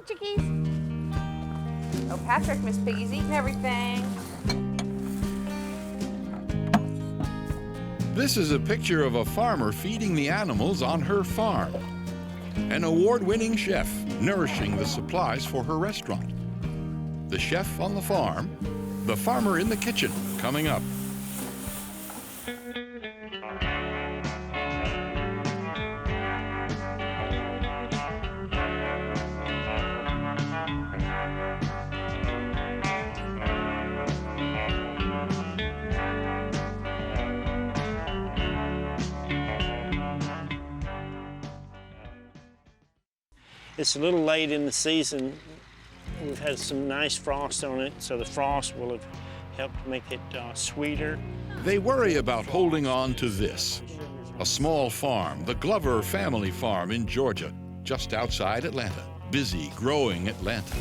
chickies. Oh, Patrick, Miss Piggy's eating everything. This is a picture of a farmer feeding the animals on her farm. An award-winning chef nourishing the supplies for her restaurant. The chef on the farm, the farmer in the kitchen, coming up. It's a little late in the season. We've had some nice frost on it, so the frost will have helped make it sweeter. They worry about holding on to this. A small farm, the Glover family farm in Georgia, just outside Atlanta. Busy, growing Atlanta.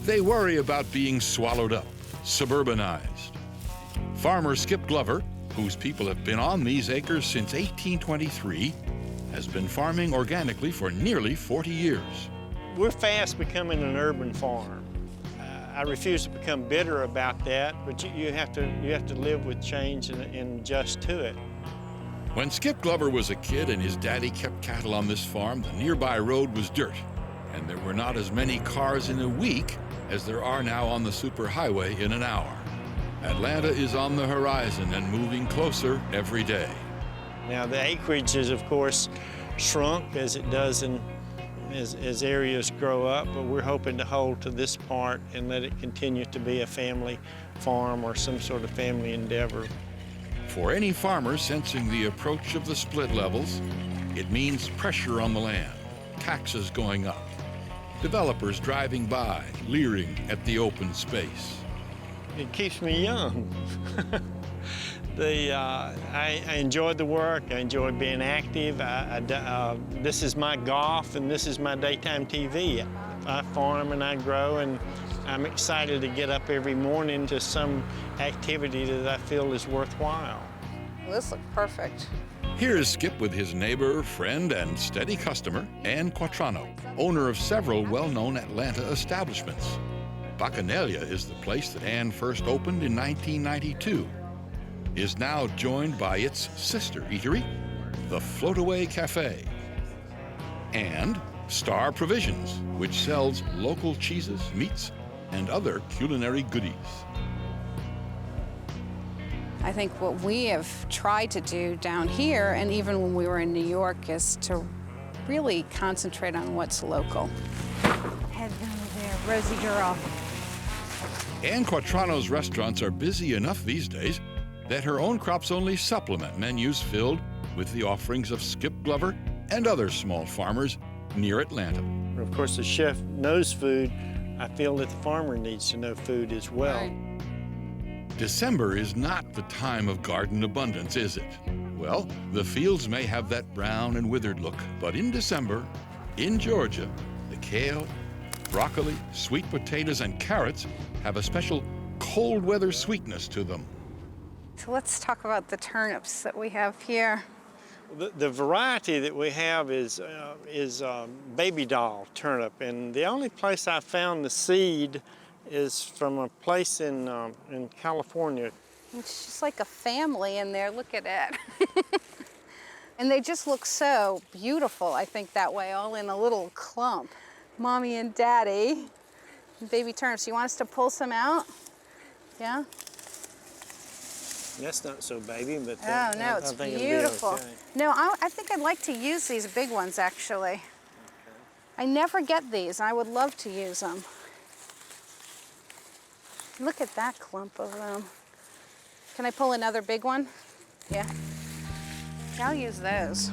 They worry about being swallowed up, suburbanized. Farmer Skip Glover, whose people have been on these acres since 1823, has been farming organically for nearly 40 years. We're fast becoming an urban farm. I refuse to become bitter about that, but you have to live with change and adjust to it. When Skip Glover was a kid and his daddy kept cattle on this farm, the nearby road was dirt, and there were not as many cars in a week as there are now on the superhighway in an hour. Atlanta is on the horizon and moving closer every day. Now the acreage is, of course, shrunk as it does as areas grow up, but we're hoping to hold to this part and let it continue to be a family farm or some sort of family endeavor. For any farmer sensing the approach of the split levels, it means pressure on the land, taxes going up, developers driving by, leering at the open space. It keeps me young. I enjoyed the work. I enjoyed being active. This is my golf and this is my daytime TV. I farm and I grow, and I'm excited to get up every morning to some activity that I feel is worthwhile. This looks perfect. Here's Skip with his neighbor, friend, and steady customer, Anne Quatrano, owner of several well-known Atlanta establishments. Bacchanalia is the place that Anne first opened in 1992. Is now joined by its sister eatery, the Floataway Cafe, and Star Provisions, which sells local cheeses, meats, and other culinary goodies. I think what we have tried to do down here, and even when we were in New York, is to really concentrate on what's local. Head over there, Rosie girl. Anne Quatrano's restaurants are busy enough these days that her own crops only supplement menus filled with the offerings of Skip Glover and other small farmers near Atlanta. Of course, the chef knows food. I feel that the farmer needs to know food as well. Right. December is not the time of garden abundance, is it? Well, the fields may have that brown and withered look, but in December, in Georgia, the kale, broccoli, sweet potatoes, and carrots have a special cold weather sweetness to them. So let's talk about the turnips that we have here. The variety that we have is baby doll turnip, and the only place I found the seed is from a place in California. It's just like a family in there, look at it. And they just look so beautiful, I think, that way, all in a little clump. Mommy and Daddy, baby turnips. You want us to pull some out? Yeah? That's not so baby, but Oh, no, it's beautiful. Okay. No, I think I'd like to use these big ones, actually. Okay. I never get these. I would love to use them. Look at that clump of them. Can I pull another big one? Yeah. I'll use those.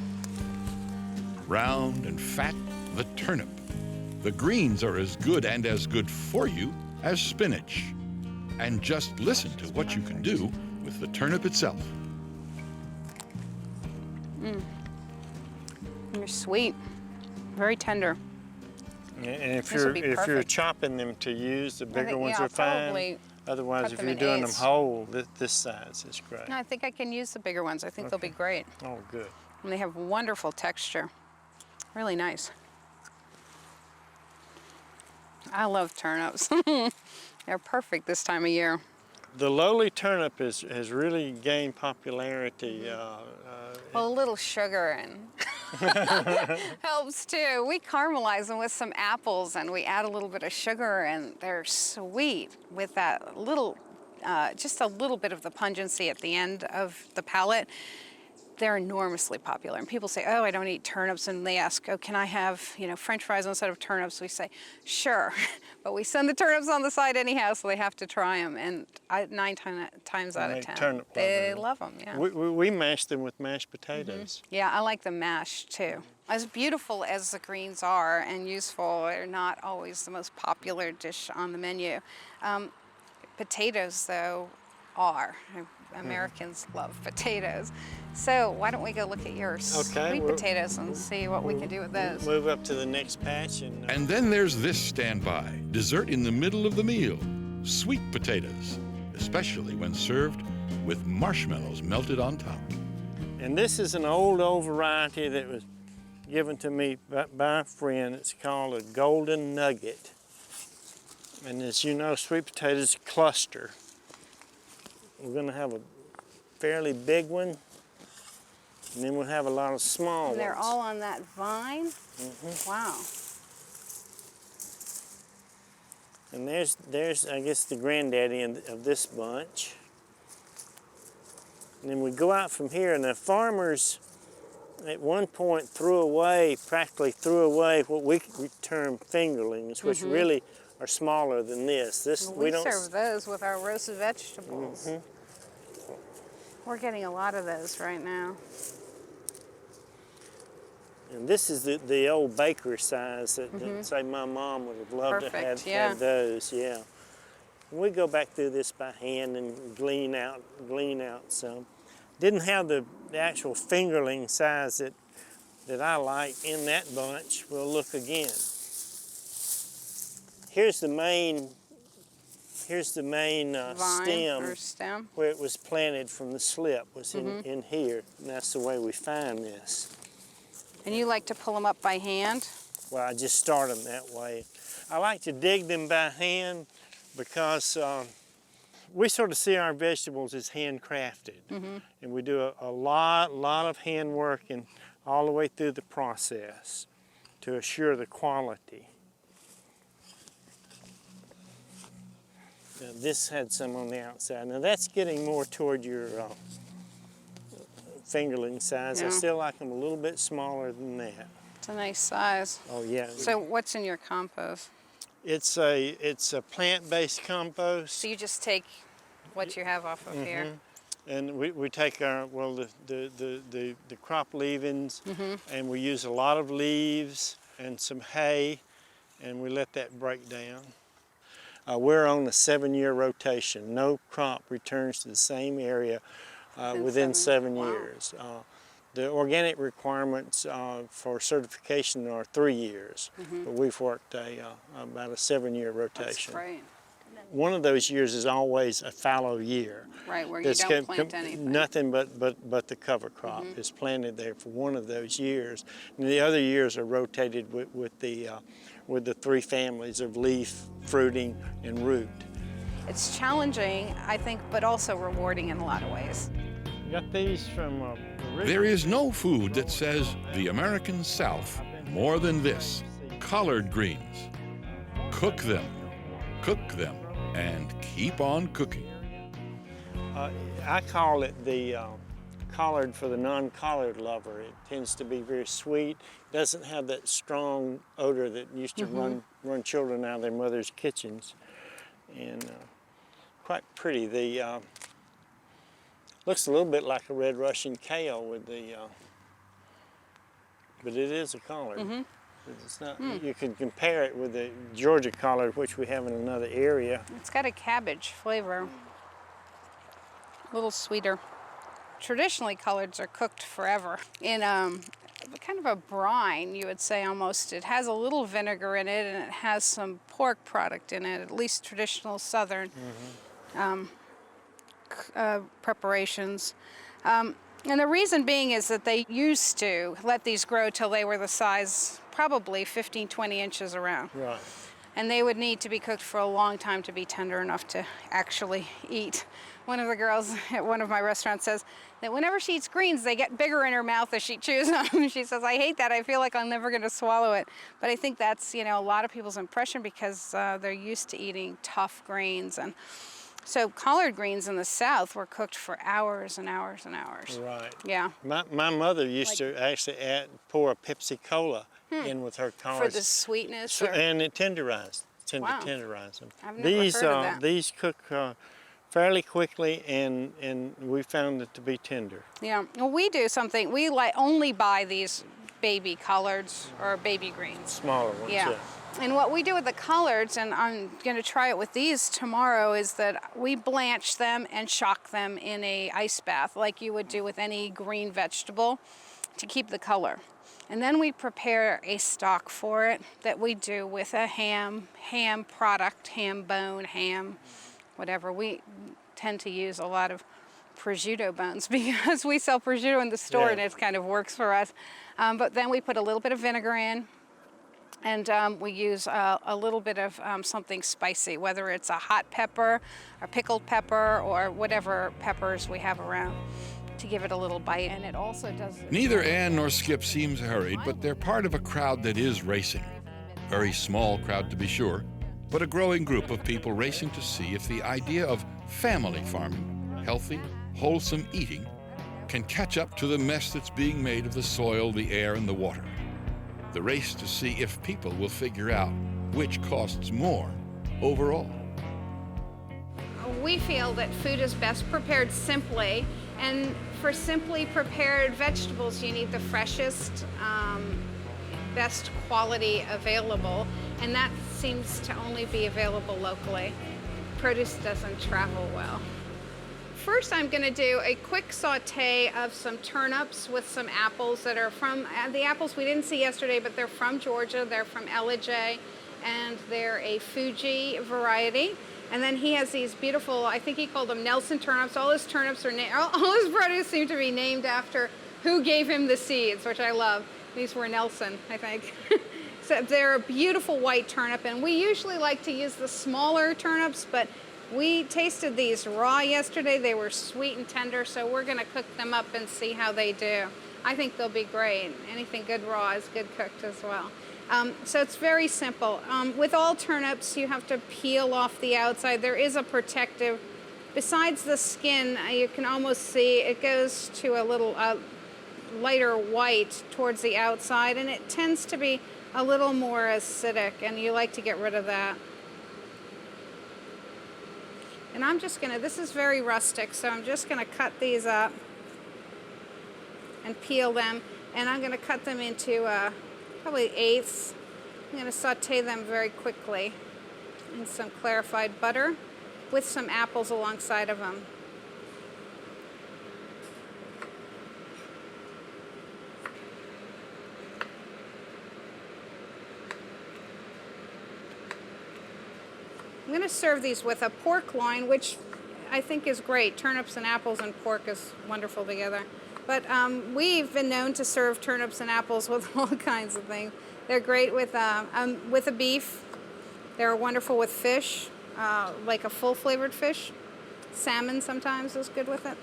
Round and fat, the turnip. The greens are as good and as good for you as spinach. And just listen to what you can do with the turnip itself. They're sweet, very tender. And if you're chopping them to use, the bigger ones are fine. Otherwise, if you're doing them whole, this size is great. No, I think I can use the bigger ones. I think they'll be great. Oh, good. And they have wonderful texture. Really nice. I love turnips. They're perfect this time of year. The lowly turnip has really gained popularity. Well, a little sugar and helps too. We caramelize them with some apples and we add a little bit of sugar and they're sweet with that little, just a little bit of the pungency at the end of the palate. They're enormously popular. And people say, oh, I don't eat turnips. And they ask, oh, can I have, French fries instead of turnips? We say, sure. But we send the turnips on the side anyhow, so they have to try them. And 9 times out of 10, they love them, yeah. We mash them with mashed potatoes. Yeah, I like the mash too. As beautiful as the greens are and useful, they're not always the most popular dish on the menu. Potatoes, though, are. Americans love potatoes. So why don't we go look at your sweet potatoes and see what we can do with those. Move up to the next patch. And then there's this standby, dessert in the middle of the meal, sweet potatoes, especially when served with marshmallows melted on top. And this is an old variety that was given to me by a friend. It's called a golden nugget. And as you know, sweet potatoes cluster. We're going to have a fairly big one, and then we'll have a lot of small ones. They're all on that vine? Wow. And there's I guess, the granddaddy of this bunch. And then we go out from here, and the farmers at one point practically threw away what we term fingerlings, which really are smaller than this. We serve those with our roasted vegetables. We're getting a lot of those right now. And this is the old baker size that say my mom would have loved to have those. Yeah. And we go back through this by hand and glean out some. Didn't have the actual fingerling size that I like in that bunch. We'll look again. Here's the main stem where it was planted from the slip, was in here, and that's the way we find this. And you like to pull them up by hand? Well, I just start them that way. I like to dig them by hand because we sort of see our vegetables as handcrafted, and we do a lot of handwork and all the way through the process to assure the quality. This had some on the outside. Now that's getting more toward your fingerling size. I still like them a little bit smaller than that. It's a nice size. Oh yeah. So what's in your compost? It's a plant-based compost. So you just take what you have off of here. And we take our the crop leavings, and we use a lot of leaves and some hay, and we let that break down. We're on a 7-year rotation. No crop returns to the same area within 7 years. The organic requirements for certification are 3 years, but we've worked about a 7-year rotation. That's great. One of those years is always a fallow year. Right, where you don't plant anything. Nothing but the cover crop is planted there for one of those years. And the other years are rotated with the 3 families of leaf, fruiting, and root. It's challenging, I think, but also rewarding in a lot of ways. Got these from There is no food that says the American South more than this. Collard greens. Cook them, and keep on cooking. I call it the collard for the non-collard lover. It tends to be very sweet. Doesn't have that strong odor that used to run children out of their mother's kitchens. And quite pretty. The looks a little bit like a red Russian kale with the, but it is a collard. It's not. You can compare it with the Georgia collard, which we have in another area. It's got a cabbage flavor, a little sweeter. Traditionally, collards are cooked forever in kind of a brine, you would say almost. It has a little vinegar in it, and it has some pork product in it, at least traditional Southern preparations. And the reason being is that they used to let these grow till they were the size probably 15, 20 inches around. Right. and they would need to be cooked for a long time to be tender enough to actually eat. One of the girls at one of my restaurants says that whenever she eats greens, they get bigger in her mouth as she chews them. She says, I hate that. I feel like I'm never going to swallow it. But I think that's, you know, a lot of people's impression because they're used to eating tough greens. And so collard greens in the South were cooked for hours and hours and hours. Right. Yeah. My mother used to actually pour a Pepsi Cola in with her collards. For the sweetness? And it tenderized. Wow. Tenderize them. I've never heard of that. These cook fairly quickly, and we found it to be tender. Yeah. Well, we do something. We only buy these baby collards or baby greens. Smaller ones, yeah. And what we do with the collards, and I'm going to try it with these tomorrow, is that we blanch them and shock them in a ice bath like you would do with any green vegetable to keep the color. And then we prepare a stock for it that we do with a ham product, ham bone, ham, whatever. We tend to use a lot of prosciutto bones because we sell prosciutto in the store and it kind of works for us. But then we put a little bit of vinegar in, and we use a little bit of something spicy, whether it's a hot pepper, or pickled pepper, or whatever peppers we have around, to give it a little bite. And it also does... Neither Anne nor Skip seems hurried, but they're part of a crowd that is racing. Very small crowd to be sure, but a growing group of people racing to see if the idea of family farming, healthy, wholesome eating, can catch up to the mess that's being made of the soil, the air, and the water. The race to see if people will figure out which costs more overall. We feel that food is best prepared simply, and for simply prepared vegetables, you need the freshest, best quality available, and that seems to only be available locally. Produce doesn't travel well. First, I'm going to do a quick saute of some turnips with some apples that are from, the apples we didn't see yesterday, but they're from Georgia. They're from Elijah, and they're a Fuji variety. And then he has these beautiful, I think he called them Nelson turnips. All his turnips are all his produce seem to be named after who gave him the seeds, which I love. These were Nelson, I think. So they're a beautiful white turnip, and we usually like to use the smaller turnips, but we tasted these raw yesterday. They were sweet and tender, so we're going to cook them up and see how they do. I think they'll be great. Anything good raw is good cooked as well. So it's very simple. With all turnips, you have to peel off the outside. There is a protective. Besides the skin, you can almost see it goes to a little lighter white towards the outside, and it tends to be a little more acidic, and you like to get rid of that. And I'm just gonna, this is very rustic, so I'm just gonna cut these up and peel them, and I'm gonna cut them into probably eighths. I'm gonna saute them very quickly in some clarified butter with some apples alongside of them. I'm going to serve these with a pork loin, which I think is great. Turnips and apples and pork is wonderful together. But we've been known to serve turnips and apples with all kinds of things. They're great with a beef. They're wonderful with fish, like a full flavored fish. Salmon sometimes is good with it.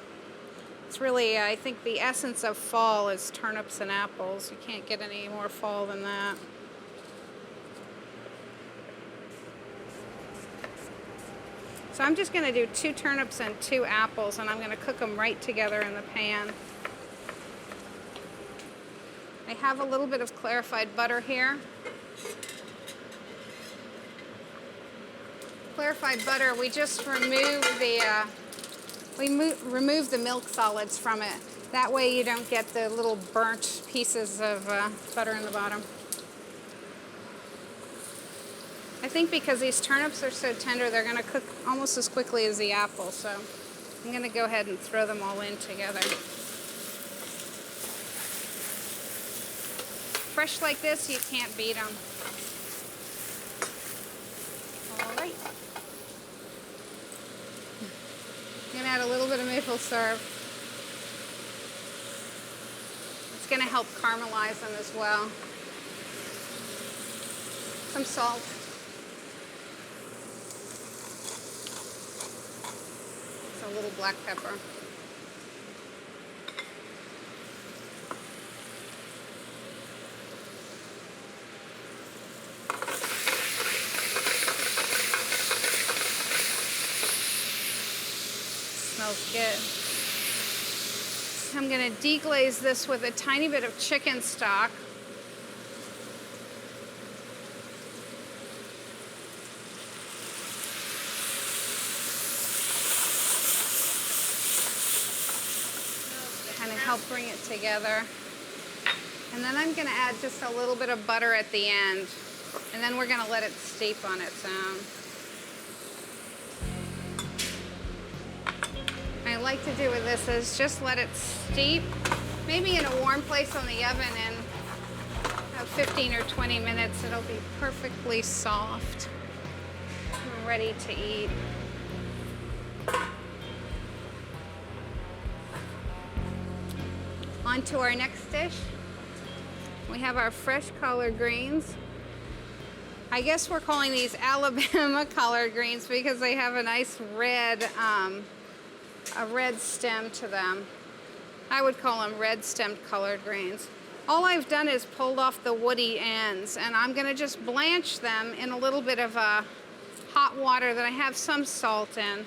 It's really, I think the essence of fall is turnips and apples. You can't get any more fall than that. So I'm just going to do 2 turnips and 2 apples, and I'm going to cook them right together in the pan. I have a little bit of clarified butter here. Clarified butter, we just remove the remove the milk solids from it. That way you don't get the little burnt pieces of butter in the bottom. I think because these turnips are so tender, they're going to cook almost as quickly as the apple, so I'm going to go ahead and throw them all in together. Fresh like this, you can't beat them. All right. I'm going to add a little bit of maple syrup. It's going to help caramelize them as well. Some salt. Just a little black pepper. Smells good. I'm going to deglaze this with a tiny bit of chicken stock. Kind of help bring it together. And then I'm going to add just a little bit of butter at the end. And then we're going to let it steep on its own. What I like to do with this is just let it steep, maybe in a warm place on the oven, and 15 or 20 minutes it'll be perfectly soft and ready to eat. On to our next dish. We have our fresh collard greens. I guess we're calling these Alabama collard greens because they have a nice red stem to them. I would call them red stemmed collard greens. All I've done is pulled off the woody ends, and I'm going to just blanch them in a little bit of hot water that I have some salt in.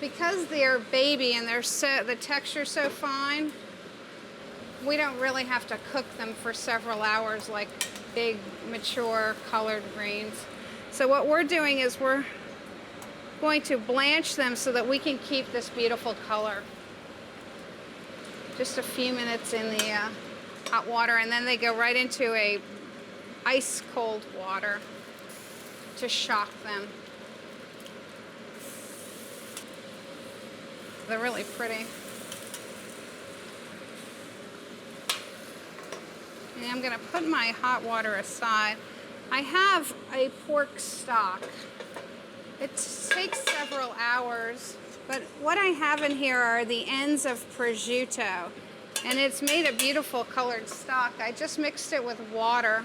Because they're baby and the texture's so fine, we don't really have to cook them for several hours like big mature collard greens. So what we're doing is we're going to blanch them so that we can keep this beautiful color. Just a few minutes in the hot water, and then they go right into a ice cold water to shock them. They're really pretty. And I'm going to put my hot water aside. I have a pork stock. It takes several hours, but what I have in here are the ends of prosciutto, and it's made a beautiful colored stock. I just mixed it with water.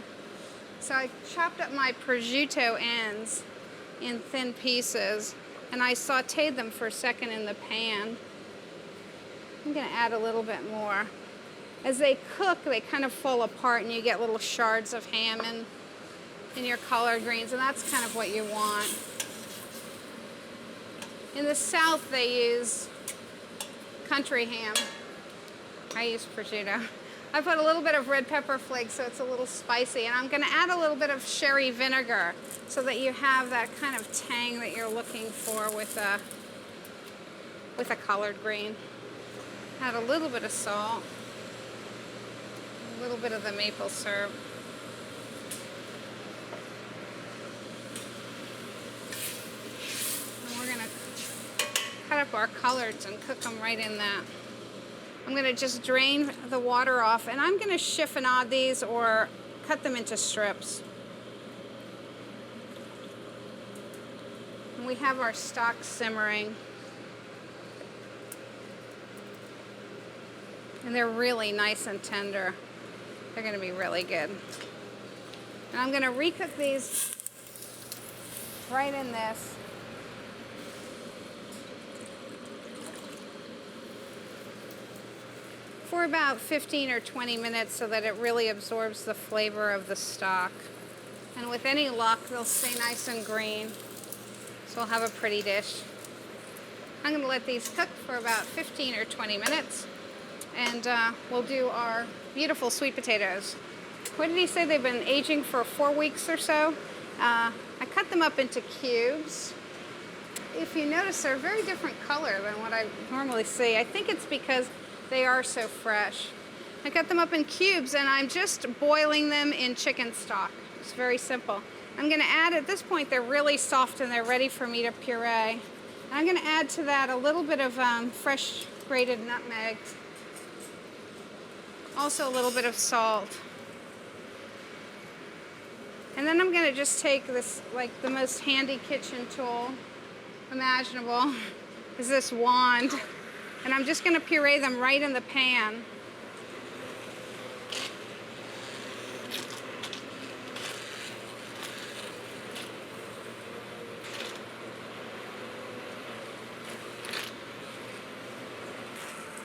So I chopped up my prosciutto ends in thin pieces, and I sauteed them for a second in the pan. I'm going to add a little bit more. As they cook, they kind of fall apart, and you get little shards of ham in your collard greens, and that's kind of what you want. In the South, they use country ham. I use prosciutto. I put a little bit of red pepper flakes so it's a little spicy, and I'm going to add a little bit of sherry vinegar so that you have that kind of tang that you're looking for with a collard green. Add a little bit of salt, a little bit of the maple syrup. And we're going to cut up our collards and cook them right in that. I'm going to just drain the water off, and I'm going to chiffonade these or cut them into strips. And we have our stock simmering. And they're really nice and tender. They're going to be really good. And I'm going to recook these right in this. For about 15 or 20 minutes so that it really absorbs the flavor of the stock. And with any luck, they'll stay nice and green. So we'll have a pretty dish. I'm going to let these cook for about 15 or 20 minutes. And we'll do our beautiful sweet potatoes. What did he say? They've been aging for 4 weeks or so. I cut them up into cubes. If you notice, they're a very different color than what I normally see. I think it's because they are so fresh. I cut them up in cubes, and I'm just boiling them in chicken stock. It's very simple. I'm going to add, at this point, they're really soft and they're ready for me to puree. And I'm going to add to that a little bit of fresh grated nutmeg. Also a little bit of salt. And then I'm going to just take this, like the most handy kitchen tool imaginable, is this wand. And I'm just going to puree them right in the pan.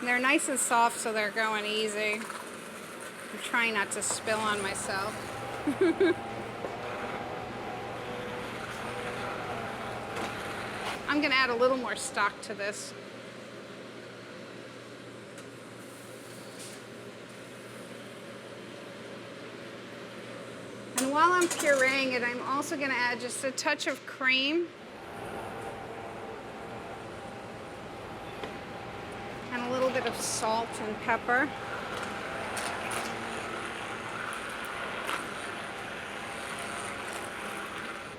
And they're nice and soft, so they're going easy. I'm trying not to spill on myself. I'm gonna add a little more stock to this. And while I'm pureeing it, I'm also gonna add just a touch of cream. And a little bit of salt and pepper.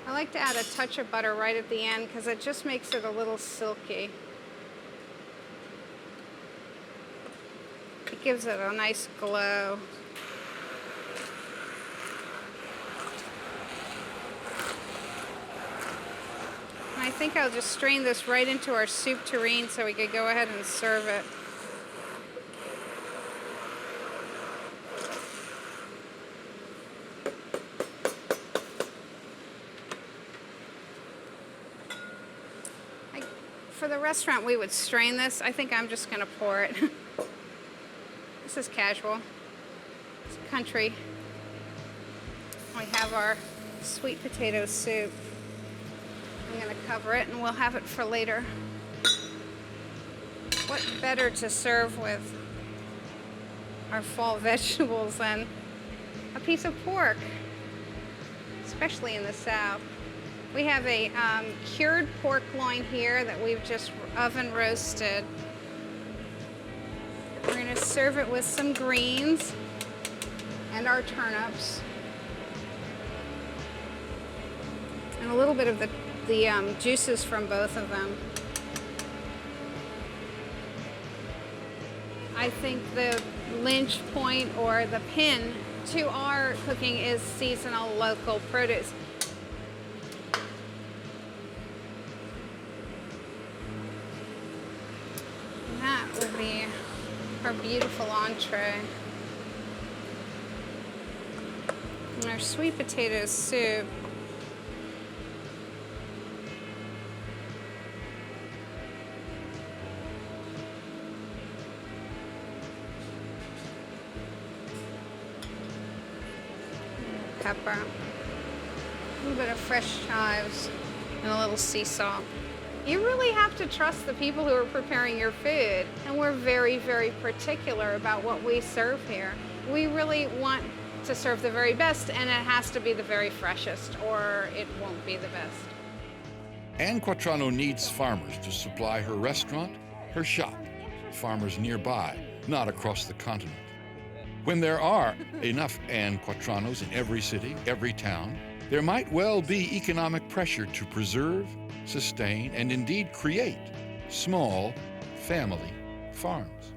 I like to add a touch of butter right at the end because it just makes it a little silky. It gives it a nice glow. And I think I'll just strain this right into our soup tureen so we could go ahead and serve it. For the restaurant, we would strain this. I think I'm just gonna pour it. This is casual. It's country. We have our sweet potato soup. I'm gonna cover it and we'll have it for later. What better to serve with our fall vegetables than a piece of pork, especially in the South. We have a cured pork loin here that we've just oven roasted. We're going to serve it with some greens and our turnips. And a little bit of the juices from both of them. I think the lynch point or the pin to our cooking is seasonal local produce. That will be our beautiful entree. And our sweet potato soup. Pepper. A little bit of fresh chives and a little sea salt. You really have to trust the people who are preparing your food. And we're very, very particular about what we serve here. We really want to serve the very best, and it has to be the very freshest, or it won't be the best. Anne Quatrano needs farmers to supply her restaurant, her shop. Farmers nearby, not across the continent. When there are enough Anne Quatranos in every city, every town, there might well be economic pressure to preserve, sustain, and indeed create small family farms.